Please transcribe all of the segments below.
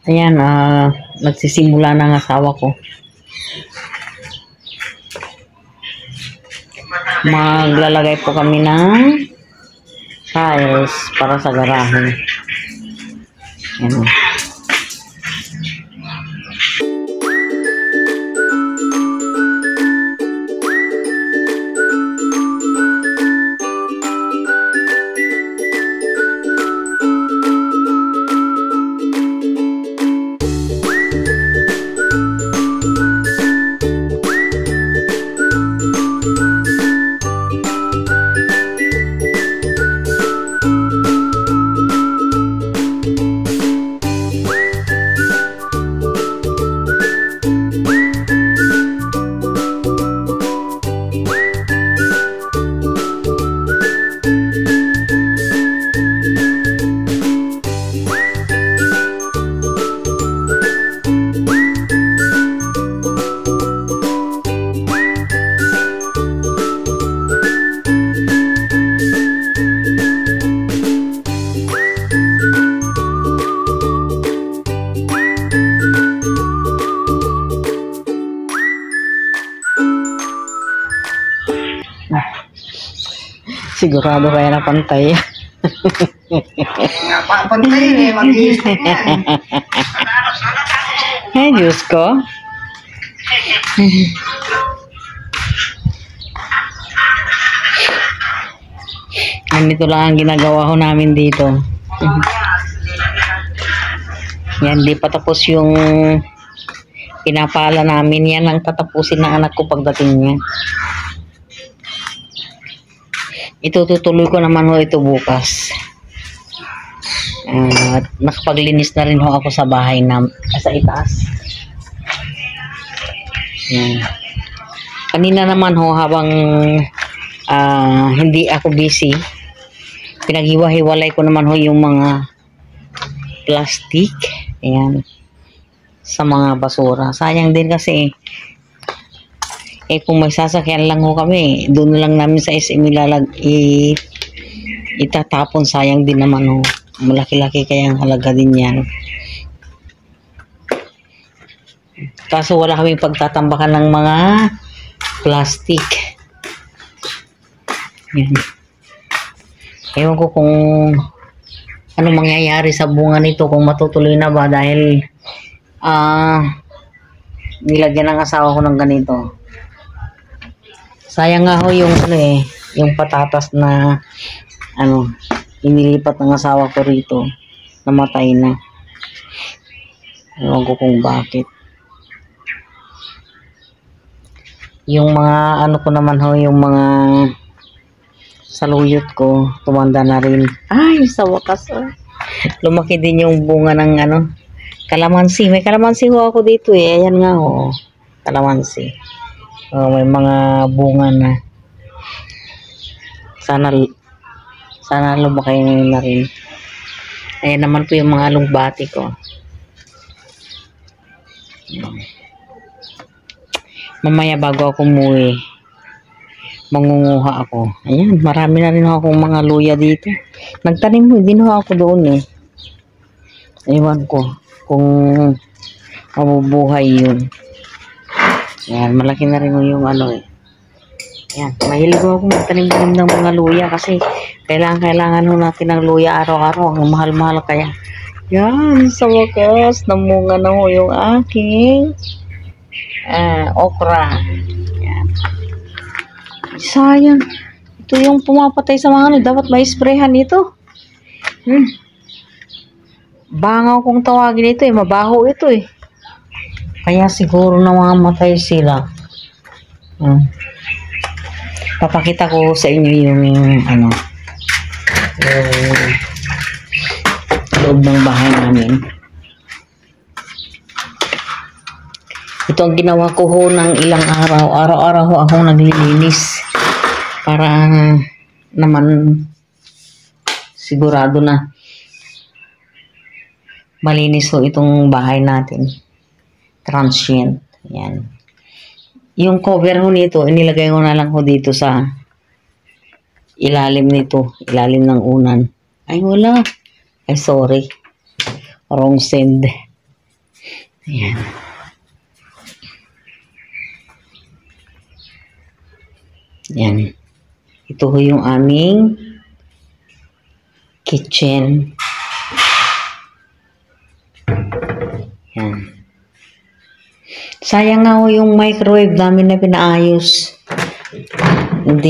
Ayan, nagsisimula na ang asawa ko. Maglalagay po kami ng tiles para sa garahe. Ayan. Sigurado kaya na pantay. Pantay eh, mag-iisip yan. Ay, Diyos ko. Ganito lang ang ginagawa ko namin dito. Yan, di pa tapos yung pinapala namin. Yan ang tatapusin ng anak ko pagdating niya. Itutuloy ko naman ho ito bukas. At nakapaglinis na rin ho ako sa bahay na sa itaas. Yan. Kanina naman ho habang hindi ako busy, pinaghiwa-hiwalay ko naman ho yung mga plastic. Ayan. Sa mga basura. Sayang din kasi kung may sasakyan lang ho kami, doon lang namin sa SM itatapon. Sayang din naman ho. Malaki-laki kaya ang halaga din yan. Kaso wala kaming pagtatambakan ng mga plastic. Yan. Ewan ko kung ano mangyayari sa bunga nito, kung matutuloy na ba dahil nilagyan ng asawa ko ng ganito. Sayang nga ho yung yung patatas na inilipat ng asawa ko rito. Namatay na. Ewan ko kung bakit. Yung mga ko naman ho, yung mga saluyot ko, tumanda na rin. Ay, sa wakas lumaki din yung bunga ng kalamansi. May kalamansi ho ako dito eh. Ayan nga ho. Kalamansi. May mga bunga na. Sana lumaki na rin. Ayan naman po yung mga alugbati ko. Mamaya bago ako umuwi, mangunguha ako. Ayan, marami na rin akong mga luya dito. Nagtanim din ako doon eh. Ewan ko kung mabubuhay yun. Ayan, malaki na rin yung eh. Ayan, mahilig ako magtanim ng mga luya kasi kailangan natin ng luya araw-araw. Ang mahal-mahal kaya. Yan, sa wakas, namunga na ho yung aking okra. Ayan. Sayang. Ito yung pumapatay sa mga dapat may sprayhan ito. Bangaw kung tawagin ito eh. Mabaho ito eh. Kaya siguro namamatay sila. Papakita ko sa inyo yung yung loob ng bahay namin. Ito ang ginawa ko ho ng ilang araw. Araw-araw ho akong naglilinis para naman sigurado na malinis ho itong bahay natin. Transient. Yan. Yung cover ho nito, inilagay ko na lang ho dito sa ilalim nito. Ilalim ng unan. Ay, wala. Ay, sorry. Wrong send. Ayan. Yan. Ito ho yung aming kitchen. Yan. Sayang nga ho yung microwave namin na pinaayos. Hindi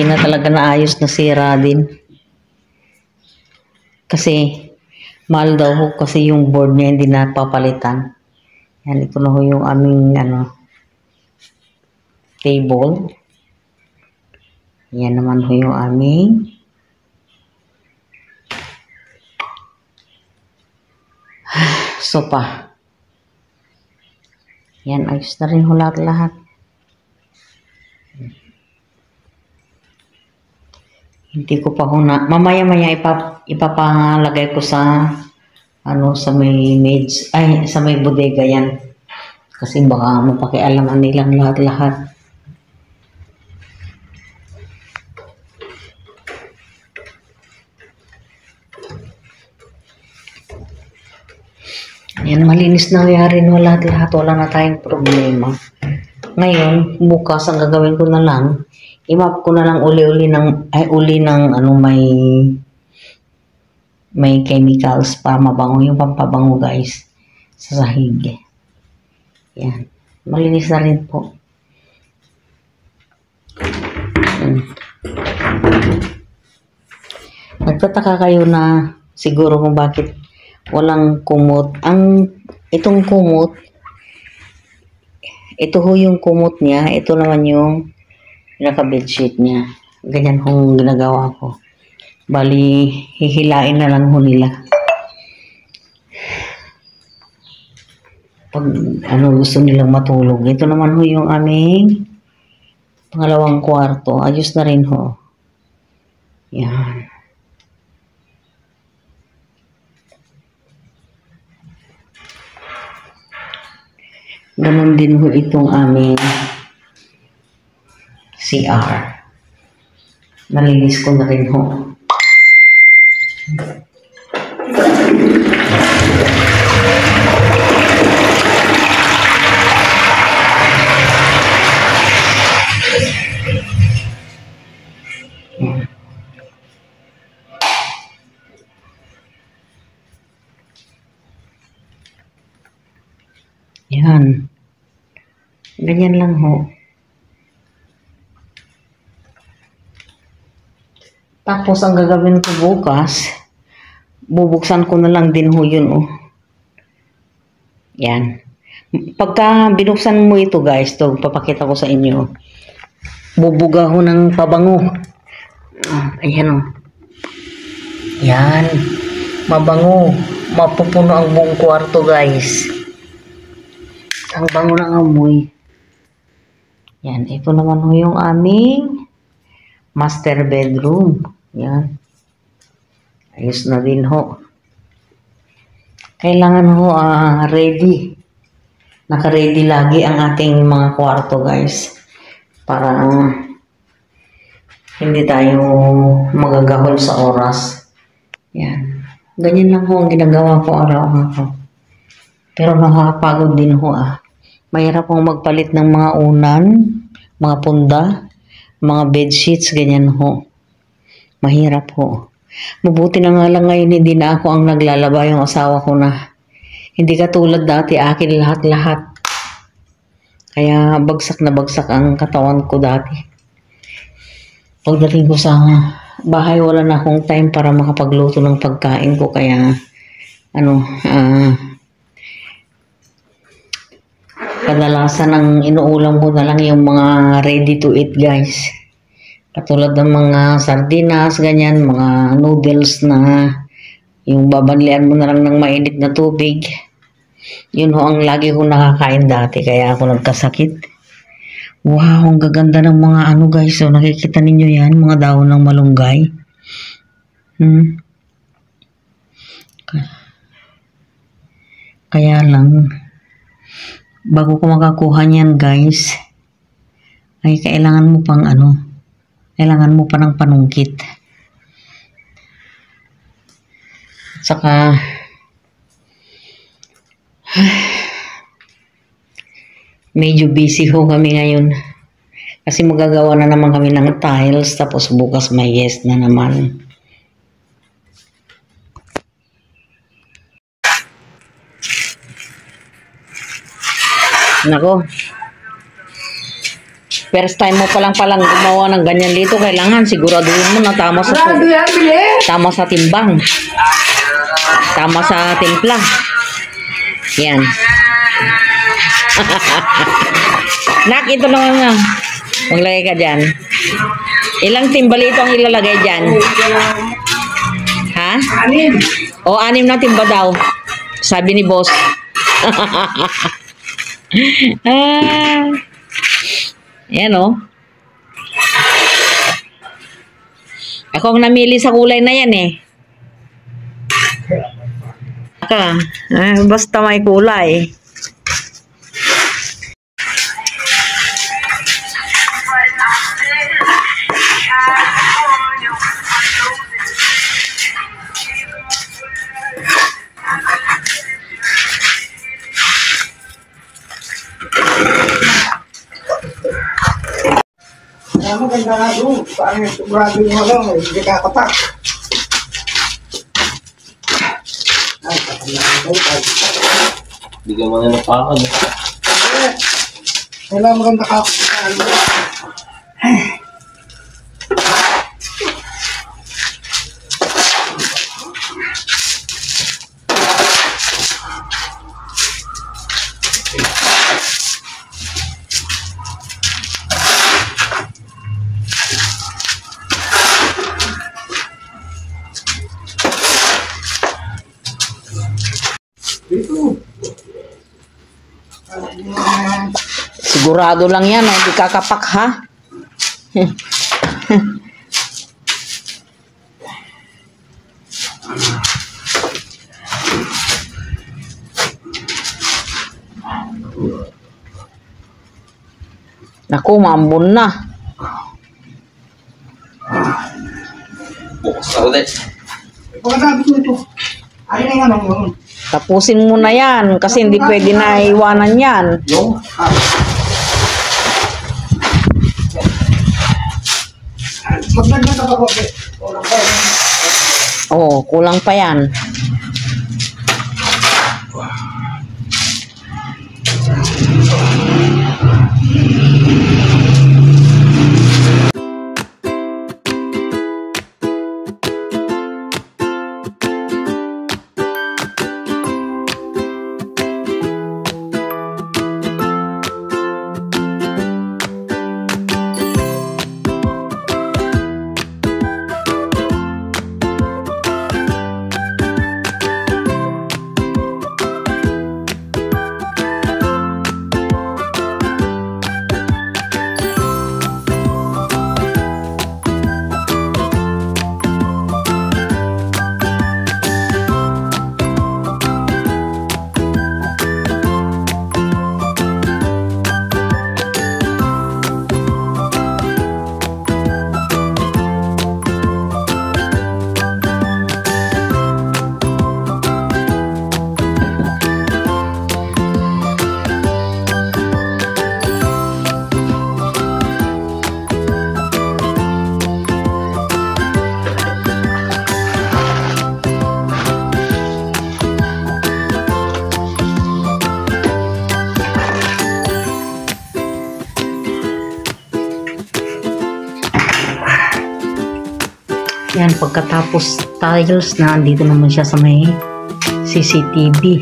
na talaga naayos, na sira din. Kasi mahal daw ho kasi yung board niya hindi napapalitan. Yan, ito na ho yung aming table. Yan naman ho yung aming sopa. Yan, ayos na rin ho lahat. Hindi ko pa ho na, mamaya-maya ipapalagay ko sa sa may sa may bodega yan. Kasi baka mapakialaman nilang lahat. Yan, malinis na rin lahat. Wala na tayong problema. Ngayon, bukas ang gagawin ko na lang, i-map ko na lang uli ng may chemicals para mabango yung pampabango guys sa sahig. Yan. Malinis na rin po. Nagtataka kayo na siguro kung bakit walang kumot. Itong kumot, ito ho yung kumot niya. Ito naman yung naka-bedsheet niya. Ganyan hong ginagawa ko. Bali, hihilain na lang ho nila. Pag gusto nilang matulog. Ito naman ho yung aming pangalawang kwarto. Ayos na rin ho. Yan. Ganon din ho itong aming CR. Nalinis ko na rin ho. Yan. Ganyan lang ho. Tapos, ang gagawin ko bukas, bubuksan ko na lang din ho yun, Yan. Pagka binuksan mo ito, guys, papakita ko sa inyo. Bubuga ho ng pabango. Ayan, Yan. Mabango. Mapupuno ang buong kwarto, guys. Ang bango ng amoy. Yan. Ito naman ho yung aming master bedroom. Yan. Ayos na din ho. Kailangan ho ready. Naka-ready lagi ang ating mga kwarto guys. Para hindi tayo magagahol sa oras. Yan. Ganyan lang ho ang ginagawa ko araw-araw. Pero nakakapagod din ho Mahirap hong magpalit ng mga unan, mga punda, mga bedsheets, ganyan ho. Mahirap ho. Mabuti na nga lang ngayon hindi na ako ang naglalaba, yung asawa ko na. Hindi katulad dati, akin lahat-lahat. Kaya bagsak na bagsak ang katawan ko dati. Pagdating ko sa bahay, wala na akong time para makapagluto ng pagkain ko. Kaya, kadalasan ang inuulam ko na lang yung mga ready to eat guys. Katulad ng mga sardinas, ganyan, mga noodles na yung babanlian mo na lang ng mainit na tubig. Yun ho ang lagi kong nakakain dati, kaya ako nagkasakit. Wow, ang gaganda ng mga guys. So, nakikita ninyo yan, mga dahon ng malunggay. Kaya lang, bago ko makakuha niyan guys, ay kailangan mo pang kailangan mo pa ng panungkit. Saka Medyo busy ho kami ngayon. Kasi magagawa na naman kami ng tiles, tapos bukas may guest na naman. Nako. First time mo palang gumawa ng ganyan dito, kailangan siguraduhin mo na tama sa timbang. Tama sa timpla. Yan. Nak, ito naman nga. Maglagay ka dyan. Ilang timbalito ang ilalagay dyan? Ha? 6. O, 6 na timba daw. Sabi ni boss. Yan o. Ako ang namili sa kulay na yan eh. Basta may kulay. Maganda nga doon. Parang sigurado yung lang. Hindi kakapak. Bigyan mo na ng pakal. Kailangan maganda kapak. Sigurado lang yan, hindi kakapak ha. Naku, maambon na. Bukas na ulit. Pagkatapos nito, ay na yung yun. Tapusin mo na yan kasi hindi pwede na iwanan yan. Yung? Magdagdag na ako. Oo, kulang pa yan. Yan, pagkatapos tiles na, andito naman siya sa may CCTV.